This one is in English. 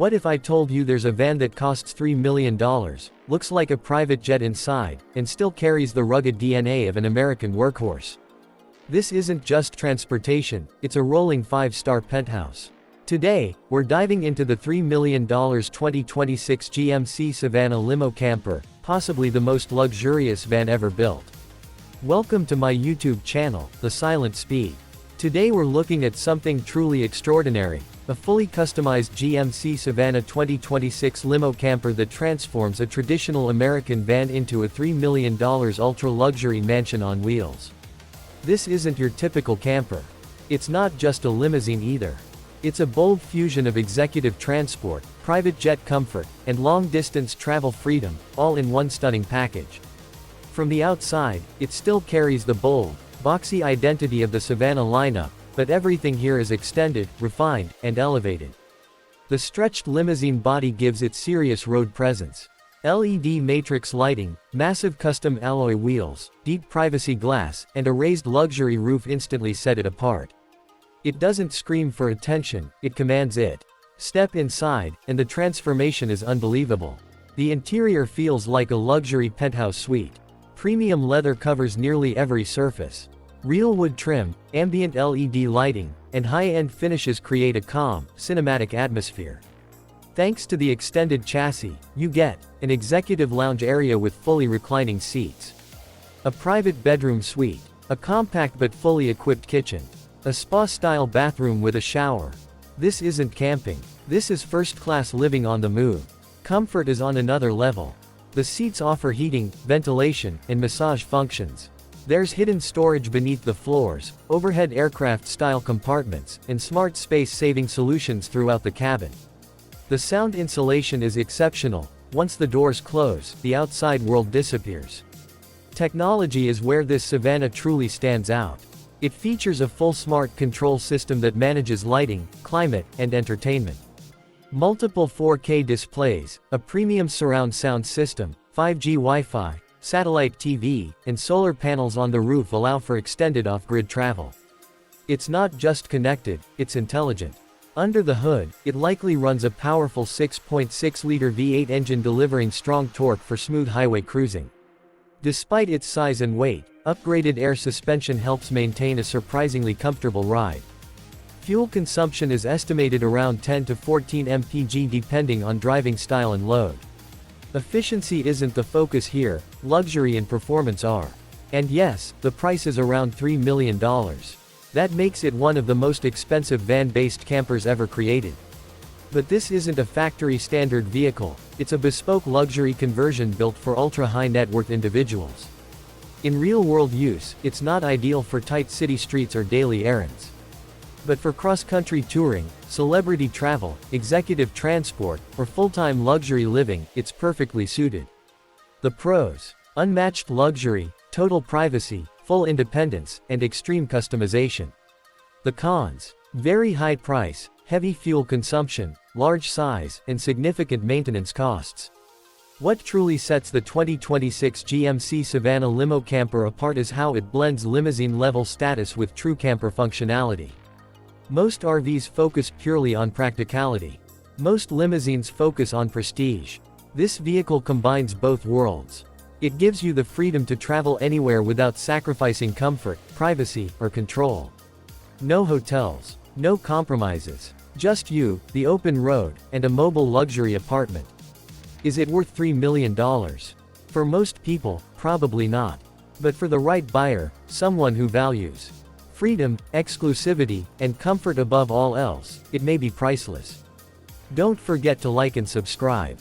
What if I told you there's a van that costs $3 million, looks like a private jet inside, and still carries the rugged DNA of an American workhorse? This isn't just transportation, it's a rolling 5-star penthouse. Today, we're diving into the $3 million 2026 GMC Savana Limo Camper, possibly the most luxurious van ever built. Welcome to my YouTube channel, The Silent Speed. Today we're looking at something truly extraordinary. A fully customized GMC Savana 2026 limo camper that transforms a traditional American van into a $3 million ultra-luxury mansion on wheels. This isn't your typical camper. It's not just a limousine either. It's a bold fusion of executive transport, private jet comfort, and long-distance travel freedom, all in one stunning package. From the outside, it still carries the bold, boxy identity of the Savana lineup, but everything here is extended, refined, and elevated. The stretched limousine body gives it serious road presence. LED matrix lighting, massive custom alloy wheels, deep privacy glass, and a raised luxury roof instantly set it apart. It doesn't scream for attention, it commands it. Step inside, and the transformation is unbelievable. The interior feels like a luxury penthouse suite. Premium leather covers nearly every surface. Real wood trim, ambient LED lighting, and high-end finishes create a calm, cinematic atmosphere. Thanks to the extended chassis, you get an executive lounge area with fully reclining seats, a private bedroom suite, a compact but fully equipped kitchen, a spa-style bathroom with a shower. This isn't camping. This is first-class living on the move. Comfort is on another level. The seats offer heating, ventilation, and massage functions. There's hidden storage beneath the floors, overhead aircraft-style compartments, and smart space-saving solutions throughout the cabin. The sound insulation is exceptional. Once the doors close, the outside world disappears. Technology is where this Savana truly stands out. It features a full smart control system that manages lighting, climate, and entertainment. Multiple 4K displays, a premium surround sound system, 5G Wi-Fi, satellite TV, and solar panels on the roof allow for extended off-grid travel. It's not just connected, it's intelligent. Under the hood, it likely runs a powerful 6.6-liter V8 engine delivering strong torque for smooth highway cruising. Despite its size and weight, upgraded air suspension helps maintain a surprisingly comfortable ride. Fuel consumption is estimated around 10 to 14 mpg depending on driving style and load. Efficiency isn't the focus here, luxury and performance are. And yes, the price is around $3 million. That makes it one of the most expensive van-based campers ever created. But this isn't a factory-standard vehicle, it's a bespoke luxury conversion built for ultra-high net worth individuals. In real-world use, it's not ideal for tight city streets or daily errands. But for cross-country touring, celebrity travel, executive transport, or full-time luxury living, it's perfectly suited. The pros: unmatched luxury, total privacy, full independence, and extreme customization. The cons: very high price, heavy fuel consumption, large size, and significant maintenance costs. What truly sets the 2026 GMC Savana Limo Camper apart is how it blends limousine-level status with true camper functionality. Most RVs focus purely on practicality. Most limousines focus on prestige. This vehicle combines both worlds. It gives you the freedom to travel anywhere without sacrificing comfort, privacy, or control. No hotels. No compromises. Just you, the open road, and a mobile luxury apartment. Is it worth $3 million? For most people, probably not. But for the right buyer, someone who values freedom, exclusivity, and comfort above all else, it may be priceless. Don't forget to like and subscribe.